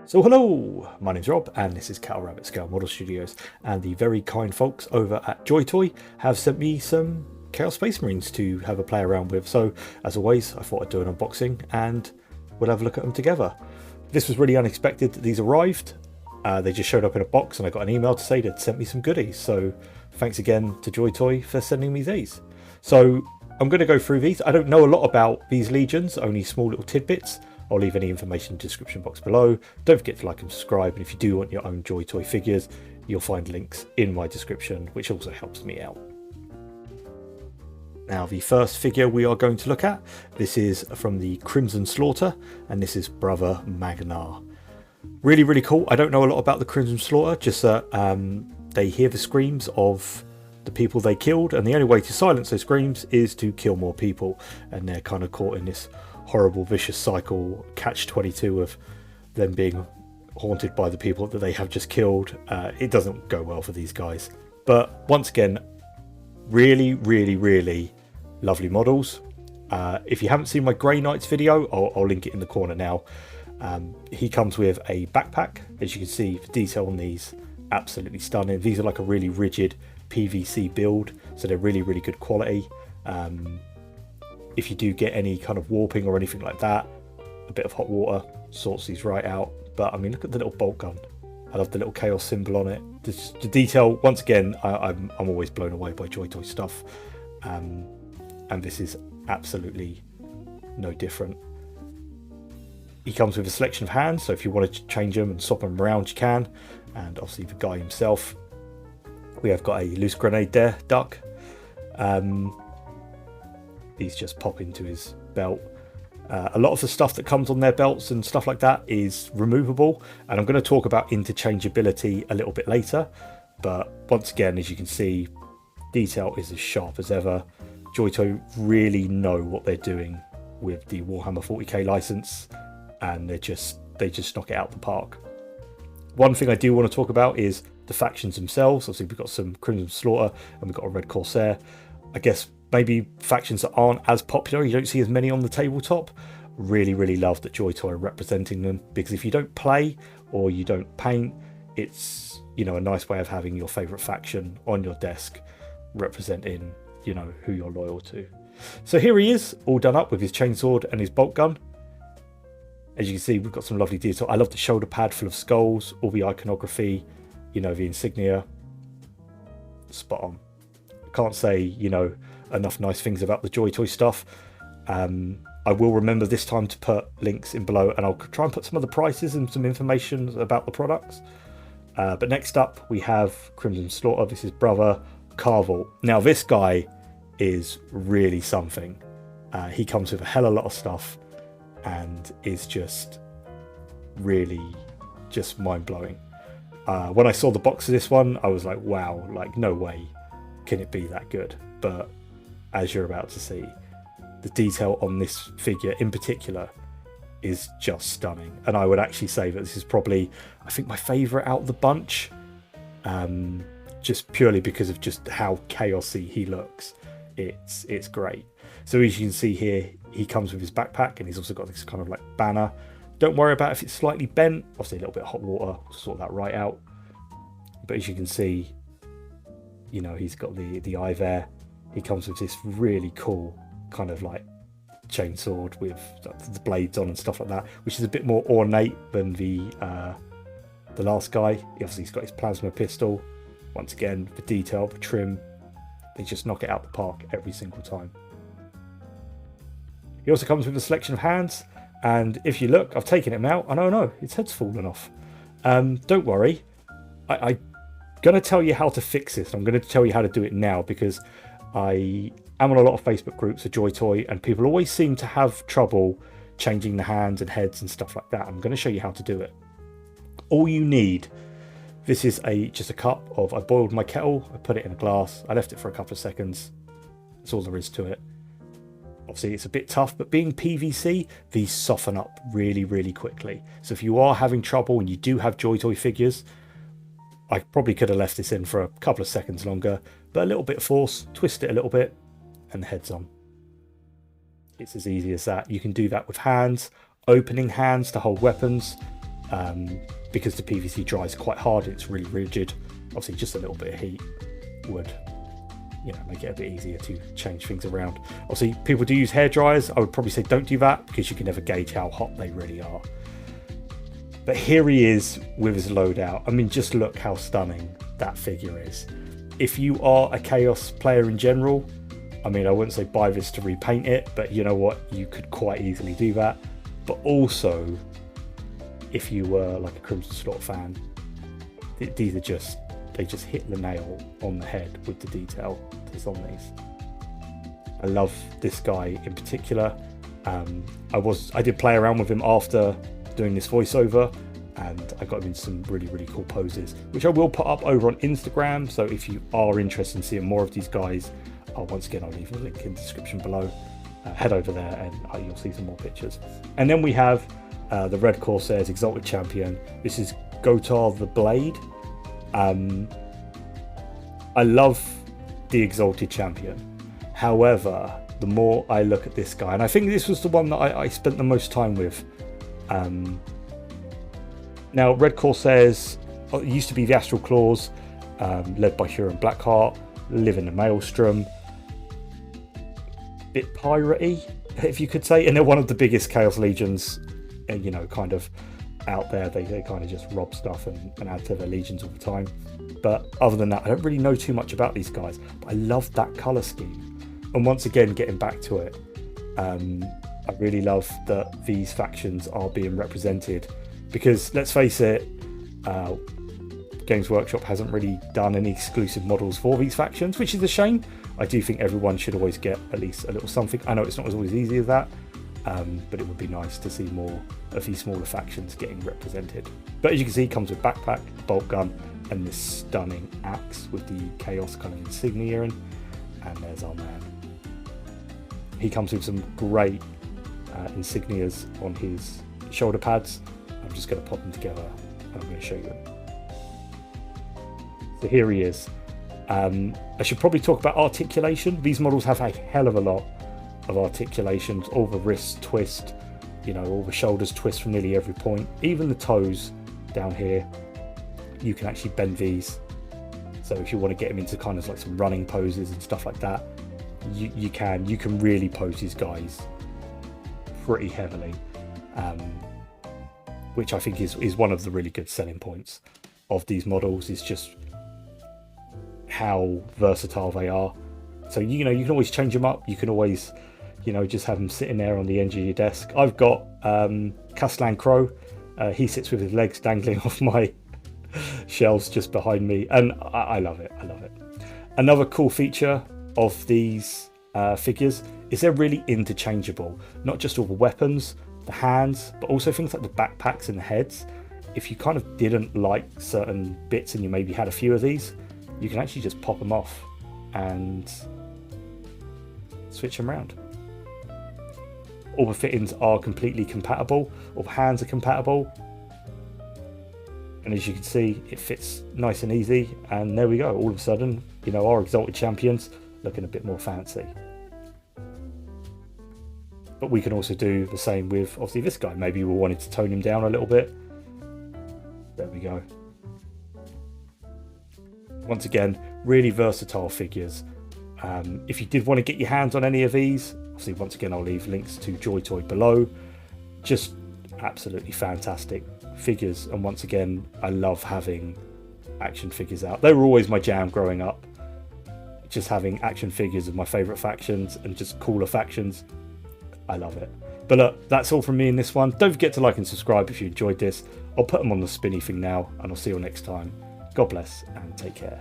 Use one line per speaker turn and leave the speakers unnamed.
So hello, my name's Rob and this is Cattle Rabbit Scale Model Studios, and the very kind folks over at JoyToy have sent me some Chaos Space Marines to have a play around with. So as always, I thought I'd do an unboxing and we'll have a look at them together. This was really unexpected that these arrived. They just showed up in a box and I got an email to say they'd sent me some goodies. So thanks again to JoyToy for sending me these. So I'm going to go through these. I don't know a lot about these legions, only small little tidbits. I'll leave any information in the description box below. Don't forget to like and subscribe, and if you do want your own JoyToy figures, you'll find links in my description, which also helps me out. Now, the first figure we are going to look at, this is from the Crimson Slaughter, and this is Brother Maganar. Really, really cool. I don't know a lot about the Crimson Slaughter, just that they hear the screams of the people they killed, and the only way to silence those screams is to kill more people, and they're kind of caught in this horrible vicious cycle, catch-22 of them being haunted by the people that they have just killed. It doesn't go well for these guys, but once again, really, really, really lovely models. If you haven't seen my Grey Knights video, I'll link it in the corner now. He comes with a backpack. As you can see, the detail on these, absolutely stunning. These are like a really rigid PVC build, so they're really, really good quality. If you do get any kind of warping or anything like that, a bit of hot water sorts these right out. But I mean, look at the little bolt gun. I love the little chaos symbol on it. The detail, once again, I'm always blown away by JoyToy stuff. And this is absolutely no different. He comes with a selection of hands, so if you want to change them and swap them around, you can. And obviously the guy himself. We have got a loose grenade there, duck. These just pop into his belt. A lot of the stuff that comes on their belts and stuff like that is removable, and I'm going to talk about interchangeability a little bit later. But once again, as you can see, detail is as sharp as ever. JoyToy really know what they're doing with the Warhammer 40k license, and they just knock it out the park. One thing I do want to talk about is the factions themselves. Obviously we've got some Crimson Slaughter and we've got a Red Corsair. I guess maybe factions that aren't as popular, you don't see as many on the tabletop. Really, really love that JoyToy are representing them, because if you don't play or you don't paint, it's, you know, a nice way of having your favourite faction on your desk representing, you know, who you're loyal to. So here he is, all done up with his chainsword and his bolt gun. As you can see, we've got some lovely detail. I love the shoulder pad full of skulls, all the iconography, you know, the insignia. Spot on. Can't say, you know, enough nice things about the JoyToy stuff. I will remember this time to put links in below, and I'll try and put some of the prices and some information about the products. But next up we have Crimson Slaughter. This is Brother Karvult. Now this guy is really something. He comes with a hell of a lot of stuff and is just really just mind-blowing. When I saw the box of this one, I was like, wow, like no way can it be that good. But as you're about to see, the detail on this figure in particular is just stunning, and I would actually say that this is probably, I think, my favourite out of the bunch, just purely because of just how chaosy he looks. It's great. So as you can see here, he comes with his backpack, and he's also got this kind of like banner. Don't worry about if it's slightly bent, obviously a little bit of hot water will sort that right out. But as you can see, you know, he's got the eye there. He comes with this really cool kind of like chainsword with the blades on and stuff like that, which is a bit more ornate than the last guy. Obviously he's got his plasma pistol. Once again, the detail, the trim, they just knock it out the park every single time. He also comes with a selection of hands, and if you look, I've taken him out, and oh no, his head's fallen off. Don't worry, I'm going to tell you how to fix this. I'm going to tell you how to do it now, because I am on a lot of Facebook groups for JoyToy, and people always seem to have trouble changing the hands and heads and stuff like that. I'm going to show you how to do it. All you need, this is just a cup of, I boiled my kettle, I put it in a glass, I left it for a couple of seconds. That's all there is to it. Obviously it's a bit tough, but being PVC, these soften up really, really quickly. So if you are having trouble and you do have JoyToy figures, I probably could have left this in for a couple of seconds longer, but a little bit of force, twist it a little bit, and the head's on. It's as easy as that. You can do that with hands, opening hands to hold weapons, because the PVC dries quite hard. It's really rigid. Obviously, just a little bit of heat would, you know, make it a bit easier to change things around. Obviously, people do use hair dryers. I would probably say don't do that because you can never gauge how hot they really are. But here he is with his loadout. I mean, just look how stunning that figure is. If you are a Chaos player in general, I mean, I wouldn't say buy this to repaint it, but you know what? You could quite easily do that. But also, if you were like a Crimson Slot fan, these are just, they just hit the nail on the head with the detail that's on these. I love this guy in particular. I did play around with him after doing this voiceover, and I got him into some really, really cool poses, which I will put up over on Instagram. So if you are interested in seeing more of these guys, once again, I'll leave a link in the description below. Head over there and you'll see some more pictures. And then we have the Red Corsairs Exalted Champion. This is Gotor the Blade. I love the Exalted Champion. However, the more I look at this guy, and I think this was the one that I spent the most time with. Now, Red Corsairs used to be the Astral Claws, led by Huron Blackheart, live in the Maelstrom. Bit piratey, if you could say, and they're one of the biggest Chaos Legions, you know, kind of out there. They kind of just rob stuff and add to their legions all the time. But other than that, I don't really know too much about these guys, but I love that color scheme. And once again, getting back to it, I really love that these factions are being represented, because let's face it, Games Workshop hasn't really done any exclusive models for these factions, which is a shame. I do think everyone should always get at least a little something. I know it's not always easy as that, but it would be nice to see more of these smaller factions getting represented. But as you can see, it comes with backpack, bolt gun, and this stunning axe with the Chaos kind of insignia in. And there's our man. He comes with some great insignias on his shoulder pads. I'm just going to pop them together and I'm going to show you them. So here he is. I should probably talk about articulation. These models have a hell of a lot of articulations. All the wrists twist, you know, all the shoulders twist from nearly every point. Even the toes down here, you can actually bend these. So if you want to get them into kind of like some running poses and stuff like that, you can really pose these guys pretty heavily, which I think is one of the really good selling points of these models, is just how versatile they are. So you know, you can always change them up. You can always, you know, just have them sitting there on the edge of your desk. I've got Castellan Crow. He sits with his legs dangling off my shelves just behind me, and I love it. I love it. Another cool feature of these figures is they're really interchangeable. Not just all the weapons, the hands, but also things like the backpacks and the heads. If you kind of didn't like certain bits and you maybe had a few of these, you can actually just pop them off and switch them around. All the fittings are completely compatible. All the hands are compatible. And as you can see, it fits nice and easy. And there we go. All of a sudden, you know, our Exalted Champions looking a bit more fancy. But we can also do the same with, obviously, this guy. Maybe we wanted to tone him down a little bit. There we go. Once again, really versatile figures. If you did want to get your hands on any of these, obviously, once again, I'll leave links to JoyToy below. Just absolutely fantastic figures. And once again, I love having action figures out. They were always my jam growing up. Just having action figures of my favourite factions and just cooler factions. I love it. But look, that's all from me in this one. Don't forget to like and subscribe if you enjoyed this. I'll put them on the spinny thing now, and I'll see you all next time. God bless and take care.